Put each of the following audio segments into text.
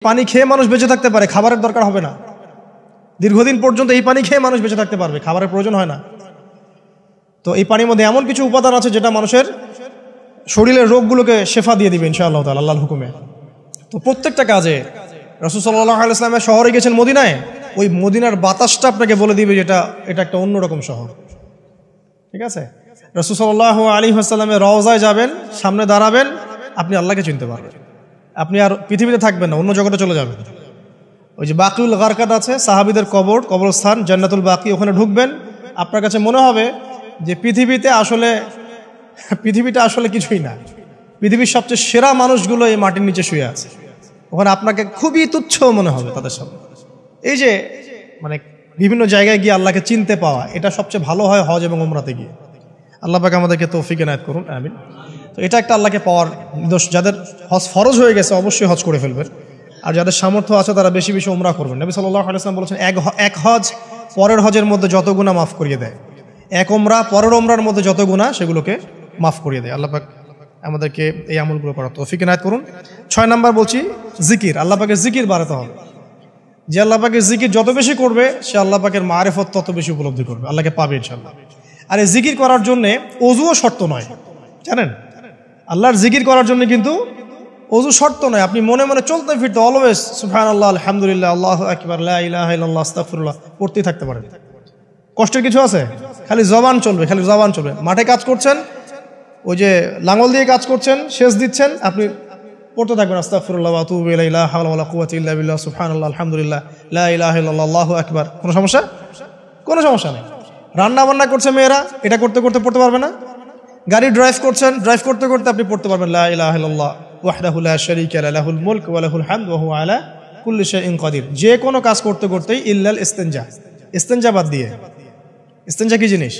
পানি খেয়ে মানুষ বেঁচে থাকতে পারে, খাবারের দরকার হবে না। দীর্ঘদিন পর্যন্ত এই পানি খেয়ে মানুষ বেঁচে থাকতে পারবে, খাবারের প্রয়োজন হয় না। তো এই পানির মধ্যে এমন কিছু উপাদান আছে যেটা মানুষের শরীরের রোগগুলোকে শেফা দিয়ে দিবে ইনশাআল্লাহ তাআলা আল্লাহর হুকুমে। তো প্রত্যেকটা কাজে রাসূল সাল্লাল্লাহু আলাইহি ওয়াসাল্লাম শহরে গেছেন মদিনায়, ওই মদিনার বাতাসটা আপনাকে বলে দিবে যেটা এটা একটা অন্যরকম শহর। ঠিক আছে, রাসূল সাল্লাল্লাহু আলাইহি ওয়াসাল্লামের রওজায় যাবেন, সামনে দাঁড়াবেন, আপনি আল্লাহকে চিনতে পারবেন। আপনি আর পৃথিবীতে থাকবেন না, অন্য জগতে চলে যাবেন। ওই যে বাকিউল গারকাত আছে, সাহাবীদের কবরস্থান জান্নাতুল বাকি, ওখানে ঢুকবেন, আপনার কাছে মনে হবে যে পৃথিবীটা আসলে কিছুই না। পৃথিবীর সবচেয়ে সেরা মানুষগুলো এই মাটির নিচে শুয়ে আছে, ওখানে আপনাকে খুবই তুচ্ছ মনে হবে তাদের সামনে। এই যে মানে বিভিন্ন জায়গায় গিয়ে আল্লাহকে চিনতে পাওয়া, এটা সবচেয়ে ভালো হয় হজ এবং উমরাতে গিয়ে। আল্লাহ পাক আমাদেরকে তৌফিক এনায়েত করুন, আমিন। তো এটা একটা আল্লাহকে পাওয়ার নিদর্শ। যাদের হজ ফরজ হয়ে গেছে অবশ্যই হজ করে ফেলবেন, আর যাদের সামর্থ্য আছে তারা বেশি বেশি উমরা করবেন। নবী সাল্লাল্লাহু আলাইহি ওয়াসাল্লাম বলেছেন, এক হজ পরের হজের মধ্যে যত গুনাহ মাফ করিয়ে দেয়, এক উমরা পরের উমরার মধ্যে যত গুনাহ সেগুলোকে মাফ করিয়ে দেয়। আল্লাহ পাক আমাদেরকে এই আমলগুলো করার তৌফিক এনায়েত করুন। 6 নাম্বার বলছি জিকির। আল্লাহ পাকের জিকির বাড়াতে হবে। যে আল্লাহ পাকের জিকির যত বেশি করবে, সে আল্লাহ পাকের মারিফত তত বেশি উপলব্ধি করবে, আল্লাহকে পাবে ইনশাআল্লাহ। আর এই জিকির করার জন্য ওযুও শর্ত নয়, জানেন? আল্লাহর জিকির করার জন্য কিন্তু ওযু শর্ত নয়। আপনি মনে মনে চলতে ফিরতে অলওয়েজ সুবহানাল্লাহ, আলহামদুলিল্লাহ, আল্লাহু আকবার, লা ইলাহা ইল্লাল্লাহ, আস্তাগফিরুল্লাহ পড়তেই থাকতে পারেন। কষ্টের কিছু আছে? খালি জবান চলবে, খালি জবান চলবে। মাঠে কাজ করছেন, ওই যে লাঙল দিয়ে কাজ করছেন, সেচ দিচ্ছেন, আপনি পড়তে থাকবেন আস্তাগফিরুল্লাহ ওয়া আতুবু ইলাইহি, লা হাওলা ওয়ালা কুওয়াতা ইল্লা বিল্লাহ, সুবহানাল্লাহ, আলহামদুলিল্লাহ, লা ইলাহা ইল্লাল্লাহ, আল্লাহু আকবার। কোনো সমস্যা? কোনো সমস্যা নেই। রান্না বান্না করছে মেয়েরা, এটা করতে করতে পড়তে পারবে না? গাড়ি ড্রাইভ করছেন, ড্রাইভ করতে করতে আপনি পড়তে পারবেন লা ইলাহা ইল্লাল্লাহ ওয়াহদাহু লা শারীকা লাহু, লাহুল মুলক ওয়া লাহুল হামদু ওয়া হুয়া আলা কুল্লি শাইইন কাদির। যে কোনো কাজ করতে করতেই ইল্লাল ইস্তিনজা, ইস্তিনজা বাদ দিয়ে। ইস্তিনজা কি জিনিস?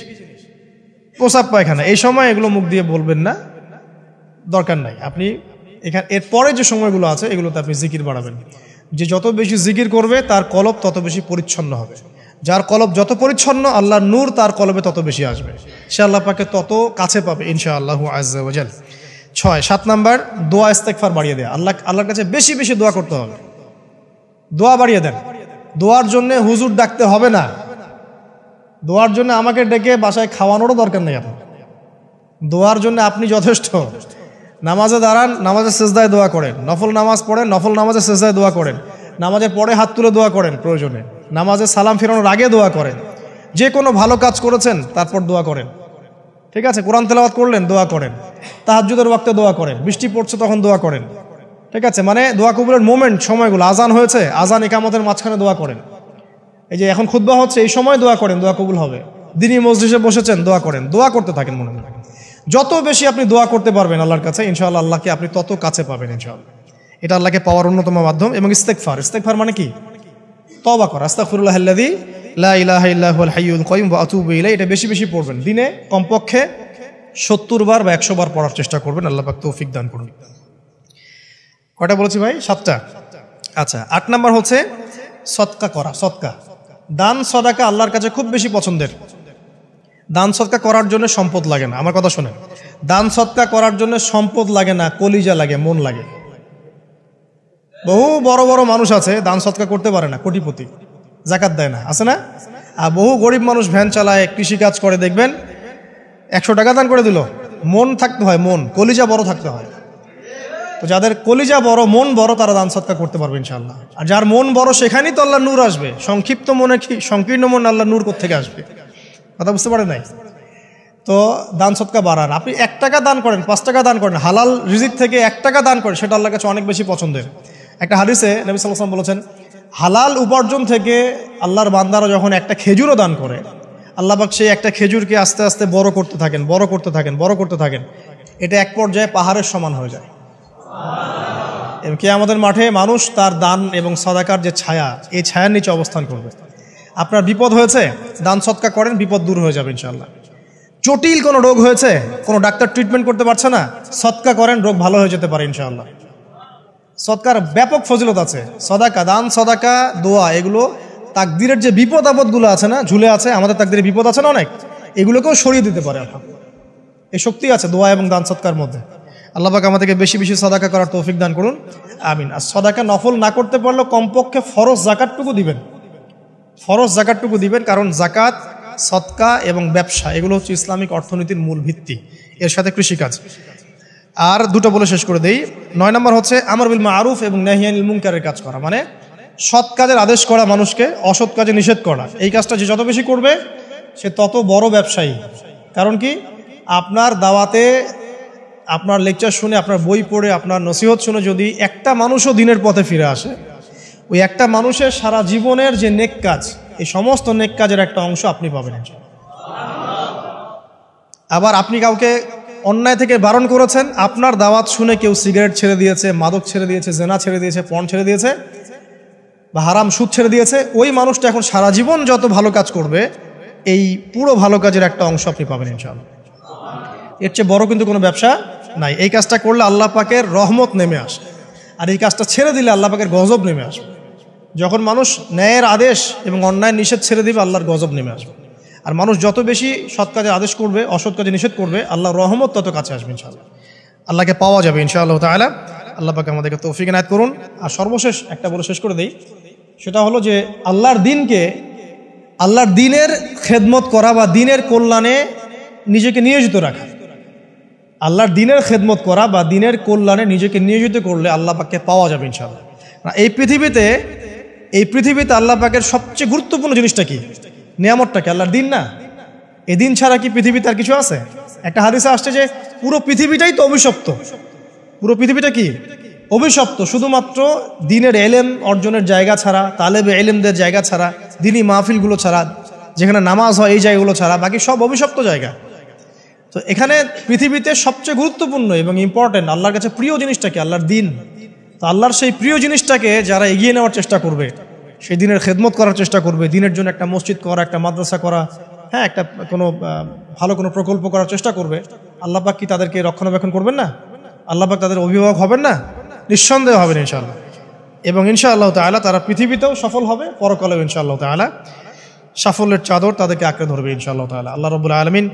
প্রসাব পায়খানা। এই সময় এগুলো মুখ দিয়ে বলবেন না, দরকার নাই। আপনি এখানে এরপরে যে সময়গুলো আছে এগুলোতে আপনি জিকির বাড়াবেন। যে যত বেশি জিকির করবে তার কলব তত বেশি পরিচ্ছন্ন হবে। যার কলব যত পরিচ্ছন্ন, আল্লাহর নূর তার কলবে তত বেশি আসবে, সে আল্লাহ পাকে তত কাছে পাবে ইনশাআল্লাহু আযজা ওয়া জাল। 7 নাম্বার দোয়া ইস্তেগফার বাড়িয়ে দেয়। আল্লাহর কাছে বেশি বেশি দোয়া করতে হবে। দোয়া বাড়িয়ে দেন। দোয়ার জন্য হুজুর ডাকতে হবে না, দোয়ার জন্য আমাকে ডেকে বাসায় খাওয়ানোরও দরকার নেই। আপনার দোয়ার জন্য আপনি যথেষ্ট। নামাজে দাঁড়ান, নামাজে সেজদায় দোয়া করেন, নফল নামাজ পড়েন, নফল নামাজে সেজদায় দোয়া করেন, নামাজে পড়ে হাত তুলে দোয়া করেন, প্রয়োজনে নামাজে সালাম ফিরানোর আগে দোয়া করেন, যে কোনো ভালো কাজ করেছেন তারপর দোয়া করেন। ঠিক আছে, কোরআন তেলাওয়াত করলেন, দোয়া করেন, তাহাজ্জুদের ওয়াক্তে দোয়া করেন, বৃষ্টি পড়ছে তখন দোয়া করেন। ঠিক আছে, মানে দোয়া কবুলের মোমেন্ট, সময়গুলো, আজান হয়েছে, আজান ইকামতের মাঝখানে দোয়া করেন। এই যে এখন খুতবা হচ্ছে, এই সময় দোয়া করেন, দোয়া কবুল হবে। দিনই মসজিদে বসেছেন, দোয়া করেন, দোয়া করতে থাকেন মনে মনে। যত বেশি আপনি দোয়া করতে পারবেন আল্লাহর কাছে, ইনশাআল্লাহ আল্লাহকে আপনি তত কাছে পাবেন ইনশাআল্লাহ। এটা আল্লাহকে পাওয়ার অন্যতম মাধ্যম। এবং ইস্তেগফার মানে কি? তওবা করা। আস্তাগফিরুল্লাহাল্লাযী লা ইলাহা ইল্লা হুয়াল হাইয়ুল কাইয়ুম ওয়া আতুবু ইলাইহি। এটা বেশি বেশি পড়বেন। দিনে কমপক্ষে 70 বার বা 100 বার পড়ার চেষ্টা করবেন। আল্লাহ পাক তৌফিক দান করুন। কয়টা বলেছি ভাই? 7টা। আচ্ছা, 8 নাম্বার হচ্ছে সদকা করা। সদকা, দান সদাকা আল্লাহর কাছে খুব বেশি পছন্দের। দান সদকা করার জন্য সম্পদ লাগে না, আমার কথা শোনেন। দান সদকা করার জন্য সম্পদ লাগে না, কলিজা লাগে, মন লাগে। বহু বড় বড় মানুষ আছে দান সদকা করতে পারে না, কোটিপতি, যাকাত দেয় না, আছে না? আর বহু গরিব মানুষ ভ্যান চালায়, কৃষিকাজ করে, দেখবেন 100 টাকা দান করে দিল। মন থাকতে হয়, মন, কলিজা বড় থাকতে হয়। তো যাদের কলিজা বড়, মন বড়, তারা দান সদকা করতে পারবে ইনশাআল্লাহ। আর যার মন বড়, সেখানেই তো আল্লাহর নূর আসবে। সংক্ষিপ্ত মনে কি, সংকীর্ণ মন, আল্লাহর নূর কোত্থেকে আসবে? কথা বুঝতে পারে নাই? তো দান সদকা বাড়ান। আপনি 1 টাকা দান করেন, 5 টাকা দান করেন, হালাল রিজিক থেকে 1 টাকা দান করেন, সেটা আল্লাহর কাছে অনেক বেশি পছন্দের। একটা হাদিসে নবী সাল্লাল্লাহু আলাইহি ওয়াসাল্লাম বলেছেন, হালাল উপার্জন থেকে আল্লাহর বান্দারা যখন একটা খেজুরও দান করে, আল্লাহ পাক সেই একটা খেজুরকে আস্তে আস্তে বড় করতে থাকেন, বড় করতে থাকেন, বড় করতে থাকেন। এটা এক পর্যায়ে পাহাড়ের সমান হয়ে যায়। এবং কিয়ামতের মাঠে মানুষ তার দান এবং সাদাকার যে ছায়া, এই ছায়ার নিচে অবস্থান করবে। আপনার বিপদ হয়েছে, দান সদকা করেন, বিপদ দূর হয়ে যাবে ইনশাআল্লাহ। জটিল কোনো রোগ হয়েছে, কোনো ডাক্তার ট্রিটমেন্ট করতে পারছে না, সদকা করেন, রোগ ভালো হয়ে যেতে পারে ইনশাআল্লাহ। সদকার ব্যাপক ফজিলত আছে। সদাকা, দান সদাকা, দোয়া, এগুলো তাকদিরের যে বিপদ আপদগুলো আছে না, ঝুলে আছে, আমাদের তাকদিরে বিপদ আছে না অনেক, এগুলোকেও সরিয়ে দিতে পারে। এই শক্তি আছে দোয়া এবং দান সদকার মধ্যে। আল্লাহ পাক আমাদেরকে বেশি বেশি সাদাকা করার তৌফিক দান করুন, আমিন। আর সাদাকা নফল না করতে পারলেও কমপক্ষে ফরজ জাকাতটুকু দিবেন, ফরজ জাকাতটুকু দিবেন, কারণ জাকাত, সদকা এবং ব্যবসা এগুলো হচ্ছে ইসলামিক অর্থনীতির মূল ভিত্তি, এর সাথে কৃষিকাজ। আর দুটো বলে শেষ করে দেই। 9 নম্বর হচ্ছে আমর বিল মারুফ এবং নাহি আনিল মুনকারের কাজ করা, মানে সৎ কাজের আদেশ করা, মানুষকে অসৎ কাজে নিষেধ করা। এই কাজটা যে যত বেশি করবে সে তত বড় ব্যবসায়ী। কারণ কি, আপনার দাওয়াতে, আপনার লেকচার শুনে, আপনার বই পড়ে, আপনার নসিহত শুনে যদি একটা মানুষও দিনের পথে ফিরে আসে, ওই একটা মানুষের সারা জীবনের যে নেক কাজ, এই সমস্ত নেক কাজের একটা অংশ আপনি পাবেন। আবার আপনি কাউকে অন্যায় থেকে বারণ করেছেন, আপনার দাওয়াত শুনে কেউ সিগারেট ছেড়ে দিয়েছে, মাদক ছেড়ে দিয়েছে, জেনা ছেড়ে দিয়েছে, পর্ন ছেড়ে দিয়েছে বা হারাম সুদ ছেড়ে দিয়েছে, ওই মানুষটা এখন সারা জীবন যত ভালো কাজ করবে, এই পুরো ভালো কাজের একটা অংশ আপনি পাবেন ইনশাআল্লাহ। এর চেয়ে বড় কিন্তু কোনো ব্যবসা নাই। এই কাজটা করলে আল্লাহ পাকের রহমত নেমে আসে, আর এই কাজটা ছেড়ে দিলে আল্লাহ পাকের গজব নেমে আসবে। যখন মানুষ ন্যায়ের আদেশ এবং অন্যায় নিষেধ ছেড়ে দিবে, আল্লাহর গজব নেমে আসবে। আর মানুষ যত বেশি সৎ কাজে আদেশ করবে, অসৎ কাজে নিষেধ করবে, আল্লাহর রহমত তত কাছে আসবে ইনশাআল্লাহ, আল্লাহকে পাওয়া যাবে ইনশাআল্লাহ তাআলা। আল্লাহ পাক আমাদেরকে তৌফিক এনায়েত করুন। আর সর্বশেষ একটা বলে শেষ করে দেই, সেটা হলো যে আল্লাহর দিনকে, আল্লাহর দিনের খেদমত করা বা দিনের কল্যাণে নিজেকে নিয়োজিত রাখা। আল্লাহর দিনের খেদমত করা বা দিনের কল্যাণে নিজেকে নিয়োজিত করলে আল্লাহ পাককে পাওয়া যাবে ইনশাআল্লাহ। এই পৃথিবীতে আল্লাহ পাকের সবচেয়ে গুরুত্বপূর্ণ জিনিসটা কি? নিয়ামতটা কি? আল্লাহর দিন না? এই দিন ছাড়া কি পৃথিবীতে আর কিছু আছে? একটা হাদিসে আসছে যে পুরো পৃথিবীটাই তো অভিশপ্ত। পুরো পৃথিবীটা কি? অভিশপ্ত। শুধুমাত্র দিনের এলেম অর্জনের জায়গা ছাড়া, তালেবে এলেমদের জায়গা ছাড়া, দিনী মাহফিলগুলো ছাড়া, যেখানে নামাজ হয় এই জায়গাগুলো ছাড়া বাকি সব অভিশপ্ত জায়গা। তো এখানে পৃথিবীতে সবচেয়ে গুরুত্বপূর্ণ এবং ইম্পর্টেন্ট, আল্লাহর কাছে প্রিয় জিনিসটা কি? আল্লাহর দিন। তো আল্লাহর সেই প্রিয় জিনিসটাকে যারা এগিয়ে নেওয়ার চেষ্টা করবে, সেই দিনের খেদমত করার চেষ্টা করবে, দিনের জন্য একটা মসজিদ করা, একটা মাদ্রাসা করা, হ্যাঁ, একটা কোনো ভালো কোনো প্রকল্প করার চেষ্টা করবে, আল্লাহ পাক কি তাদেরকে রক্ষণাবেক্ষণ করবেন না? আল্লাহ পাক তাদের অভিভাবক হবেন না? নিঃসন্দেহ হবেন ইনশাআল্লাহ। এবং ইনশাআল্লাহ তাআলা তারা পৃথিবীতেও সফল হবে, পরকালেও ইনশাআল্লাহ তাআলা সাফল্যের চাদর তাদেরকে আঁকড়ে ধরবে ইনশাআল্লাহ তাআলা। আল্লাহ রাব্বুল আলামিন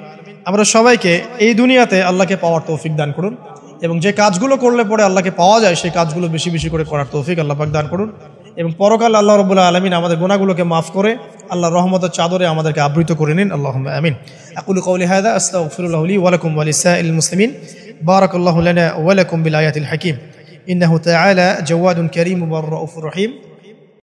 আমরা সবাইকে এই দুনিয়াতে আল্লাহকে পাওয়ার তৌফিক দান করুন, এবং যে কাজগুলো করলে পরে আল্লাহকে পাওয়া যায় সেই কাজগুলো বেশি বেশি করে করার তৌফিক আল্লাহ পাক দান করুন। এবং পরকালে আল্লাহ রাব্বুল আলামিন আমাদের গুনাহগুলোকে মাফ করে আল্লাহর রহমতের চাদরে আমাদেরকে আবৃত করে নিন। আল্লাহুম্মা আমিন। আকুলু কওলি হাযা আস্তাগফিরুল্লাহ লি ওয়া লাকুম ওয়া লিসাইরিল মুসলিমিন। বারাকাল্লাহু লানা ওয়া লাকুম বিল আয়াতিল হাকীম। ইন্নাহু তাআলা জাওয়াদুন কারীম ওয়া রাউফুর রহিম।